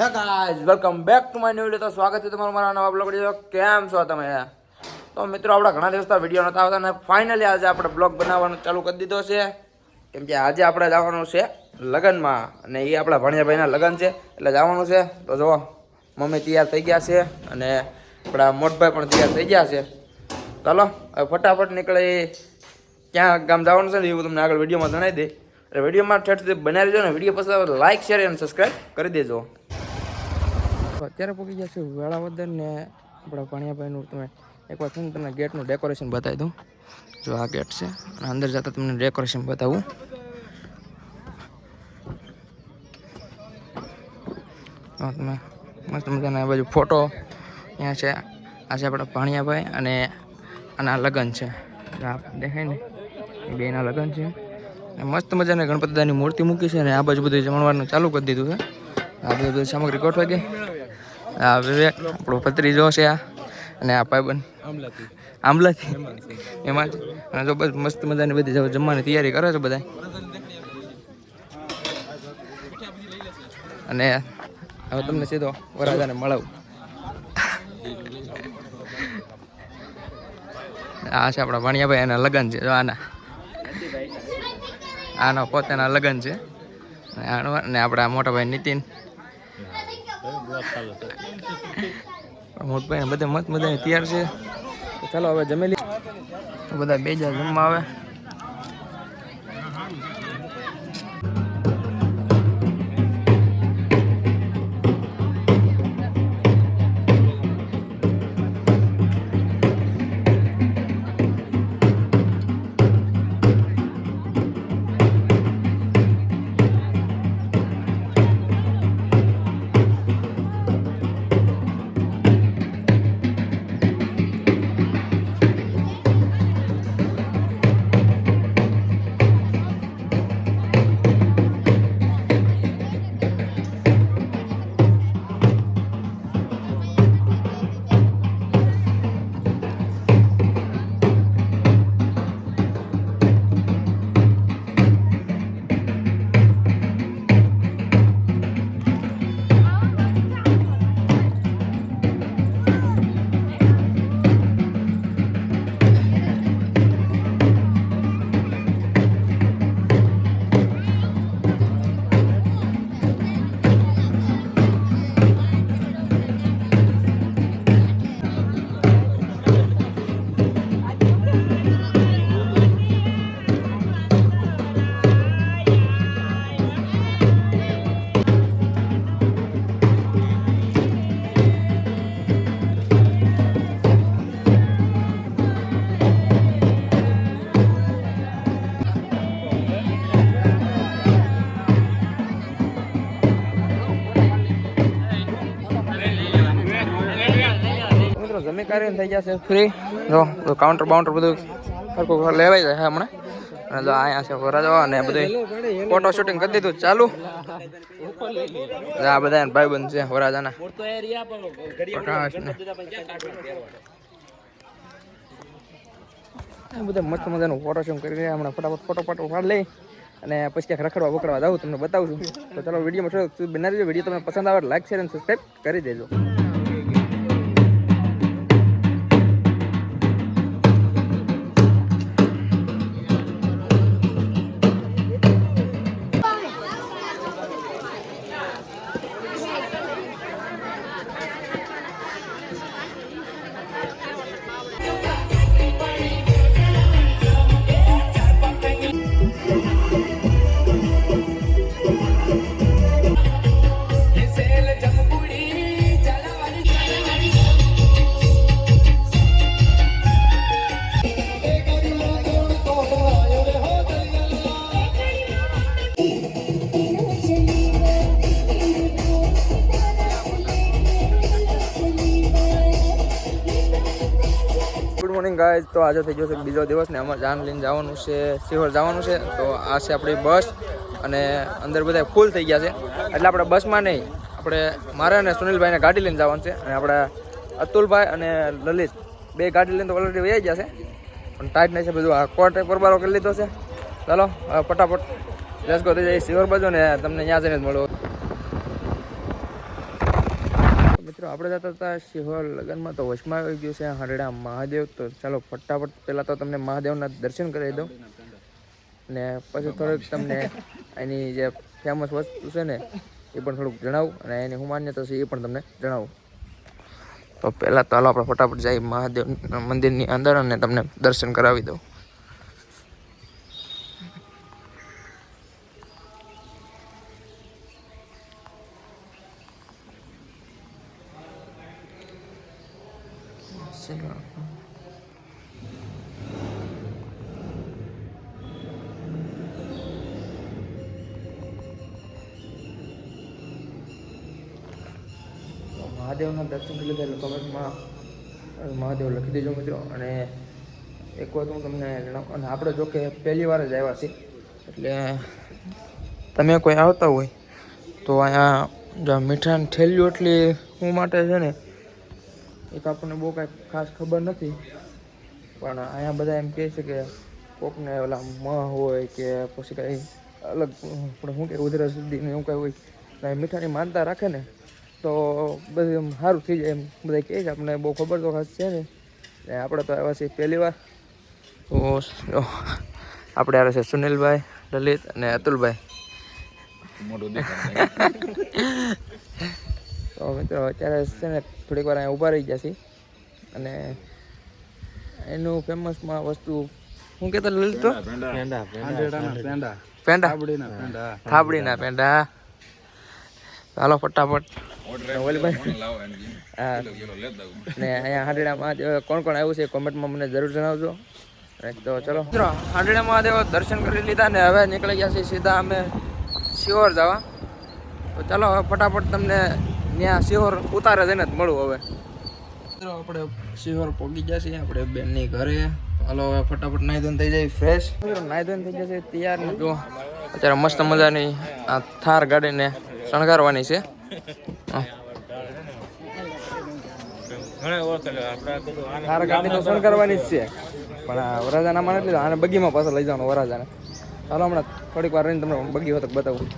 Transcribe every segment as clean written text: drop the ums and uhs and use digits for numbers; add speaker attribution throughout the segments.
Speaker 1: હે guys welcome back to my new video. તો સ્વાગત છે તમારું મારા નવા બ્લોગ વિડિયો. કેમ છો તમે? તો મિત્રો આપણા ઘણા દિવસથી વિડિયો નતા આવતા ને ફાઇનલી આજે આપણે બ્લોગ બનાવવાનું ચાલુ કરી દીધો છે. કેમ કે આજે આપણે જવાનું છે લગ્નમાં અને એ આપણા ભણિયાભાઈના લગ્ન છે એટલે જવાનું છે. તો જો મમ્મી તૈયાર થઈ ગયા છે અને આપણા મોટભાઈ પણ તૈયાર થઈ ગયા છે. ચાલો હવે ફટાફટ નીકળે. ક્યાં ગામ જવાનું છે ને એવું તમને આગળ વિડીયોમાં જણાવી દે. એટલે વિડીયોમાં ઠેઠ સુધી બનાવી દેજો ને. વિડીયો પસંદ લાઈક શેર અને સબસ્ક્રાઈબ કરી દેજો. અત્યારે પહોંચી ગયા છે વેળાવદર ને આપણા ભણિયાભાઈનું તમે એકવાર છે ને તમને ગેટનું ડેકોરેશન બતાવી દઉં. જો આ ગેટ છે અને અંદર જતાં તમને ડેકોરેશન બતાવું. તમે મસ્ત મજાના બાજુ ફોટો અહીંયા છે. આ છે આપણા ભણિયાભાઈ અને આના લગ્ન છે. દેખાય ને એ બેના લગ્ન છે. મસ્ત મજાની ગણપતિ દાદાની મૂર્તિ મૂકી છે અને આ બાજુ બધું જમણવારનું ચાલુ કરી દીધું છે. આ બધી સામગ્રી ગોઠવાઈ ગઈ. આ વિવેક આપણો ભત્રીજો છે આ અને આ ભાઈબંધ આંબલાથી એમાં અને જો બસ મસ્ત મજાની બધી જમવાની તૈયારી કરે છે બધા. અને હવે તમને સીધો વરરાજાને મળાવું. આ છે આપણા ભણિયાભાઈ એના લગ્ન છે. જો આના પોતાના લગ્ન છે અને આપણા મોટા ભાઈ નીતિન મોટભાઈ બધા મસ્ત મજાની તૈયાર છે. ચાલો હવે જમી લઈએ. બધા બે જા જમવા આવે. જમી કરીને થઈ ગયા છે ફ્રી. જો કાઉન્ટર બાઉન્ટર બધું સરખું લેવાઈ જાય હમણાં. અને જો અહીંયા છે વરાજો અને બધું ફોટો શૂટિંગ કરી દીધું ચાલુ. આ બધા ભાઈબંધ છે વરાજાના પ્રકાશ ને બધા મસ્ત મજાનું ફોટો શૂટ કરી રહ્યા. હમણાં ફટાફટ ફોટો પાડ લઈ અને પછી ક્યાંક રખડવા બકડવા જાઉં તમને બતાવું છું. તો ચાલો વિડીયોમાં થોડુંક બનાવી દેજો. વિડીયો તમને પસંદ આવે લાઈક શેર અને સબસ્ક્રાઈબ કરી દેજો. Morning guys. તો આજે થઈ ગયો છે બીજો દિવસ ને અમારે જાન લઈને જવાનું છે સિહોર જવાનું છે. તો આ છે આપણી બસ અને અંદર બધા ફૂલ થઈ ગયા છે એટલે આપણે બસમાં નહીં આપણે મારે અને સુનિલભાઈને ગાડી લઈને જવાનું છે. અને આપણા અતુલભાઈ અને લલિત બે ગાડી લઈને તો ઓલરેડી વહી ગયા છે. પણ ટાઈટ નહીં છે બધું. આ કોટ પરબારો કરી લીધો છે. ચાલો હવે ફટાફટ લેટ્સ ગો થઈ જાય શિહોર બાજુ ને તમને ત્યાં જઈને જ મળો. મિત્રો આપણે જતા હતા શિહોર લગ્નમાં તો વચમાં આવી ગયું છે હાંડડા મહાદેવ. તો ચાલો ફટાફટ પહેલાં તો તમને મહાદેવના દર્શન કરાવી દઉં ને પછી થોડુંક તમને એની જે ફેમસ વસ્તુ છે ને એ પણ થોડુંક જણાવું અને એની હું માન્યતા છે એ પણ તમને જણાવું. તો પહેલાં તો હાલો આપણે ફટાફટ જઈએ મહાદેવ મંદિરની અંદર અને તમને દર્શન કરાવી દઉં. મહાદેવના દર્શન કરી લીધા એટલે કમેન્ટમાં મહાદેવ લખી દેજો મિત્રો. અને એક વાત હું તમને જણાવું, અને આપણે જો કે પહેલી વાર જ આવ્યા છીએ એટલે તમે કોઈ આવતા હોય તો અહીંયા જો મીઠાની થેલીઓ એટલી શું માટે છે ને એ તો આપણને બહુ કાંઈ ખાસ ખબર નથી. પણ અહીંયા બધા એમ કહે છે કે કોકને ઓલા હોય કે પછી કાંઈ અલગ આપણે શું કે ઉધરસ સુધીને એવું કાંઈ હોય કાંઈ મીઠાની માનતા રાખે ને તો બધું એમ સારું થઈ જાય એમ બધા કહે છે. આપણને બહુ ખબર તો ખાસ છે ને આપણે તો આવ્યા છીએ પહેલી વાર. તો આપણે આવ્યા છે સુનિલભાઈ, લલિત અને અતુલભાઈ. તો મિત્રો અત્યારે છે ને થોડીક વાર અહીંયા ઊભા રહી ગયા છીએ અને એનું ફેમસમાં વસ્તુ શું કહેતા લલિત? પેંડા, થાબડીના પેંડા. હાલો ફટાફટ. ને અહીંયા હાંડડા મહાદેવ કોણ કોણ આવ્યું છે કોમેન્ટમાં મને જરૂર જણાવજો. તો ચલો મિત્રો હાંડડા મહાદેવ દર્શન કરી લીધા ને હવે નીકળી ગયા છીએ સીધા અમે શિહોર જવા. તો ચાલો હવે ફટાફટ તમને ત્યાં શિહોર ઉતારે જઈને જ મળું. હવે મિત્રો આપણે શિહોર પહોંચી ગયા છીએ આપણે બેનની ઘરે. હાલો હવે ફટાફટ નાહી ધોઈને થઈ જાય ફ્રેશ. નાહી ધોઈને થઈ જશે તૈયાર ને જો અત્યારે મસ્ત મજાની આ થાર ગાડીને શણગારવાની છે. થાર ગાડી તો શણગારવાની જ છે પણ આ વરાજાનામાં નથી આને બગીમાં પાછળ લઈ જવાનું વરાજાને. ચાલો હમણાં થોડીક વાર રહીને તમને બગી હોત બતાવું.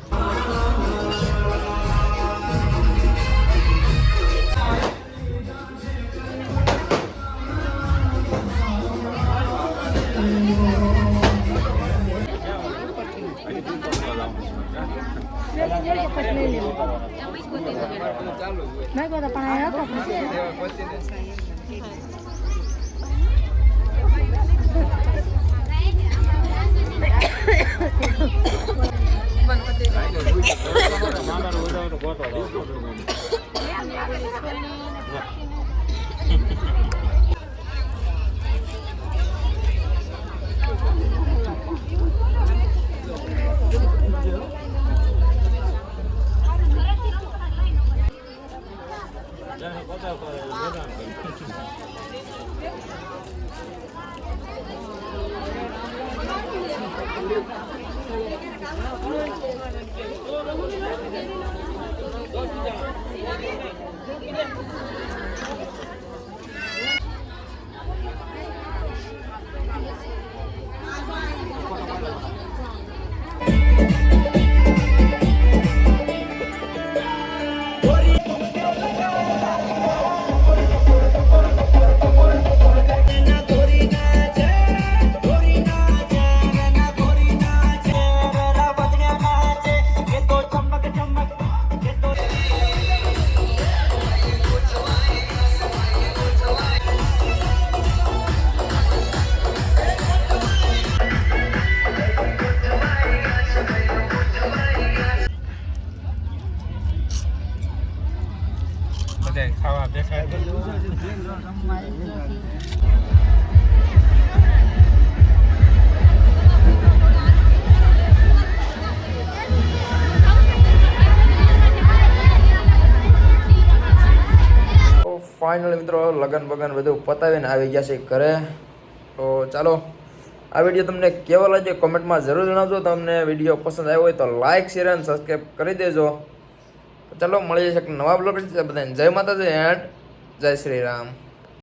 Speaker 1: ખાવા દેખાય ફાઇનલી મિત્રો લગન બગન બધું પતાવીને આવી ગયા છે ઘરે. તો ચાલો આ વિડીયો તમને કેવો લાગ્યો કોમેન્ટમાં જરૂર જણાવજો. તમને વિડીયો પસંદ આવ્યો હોય તો લાઇક શેર અને સબસ્ક્રાઈબ કરી દેજો. ચાલો મળી જશે નવા બ્લોગ. બધાને જય માતાજી એન્ડ જય શ્રી રામ.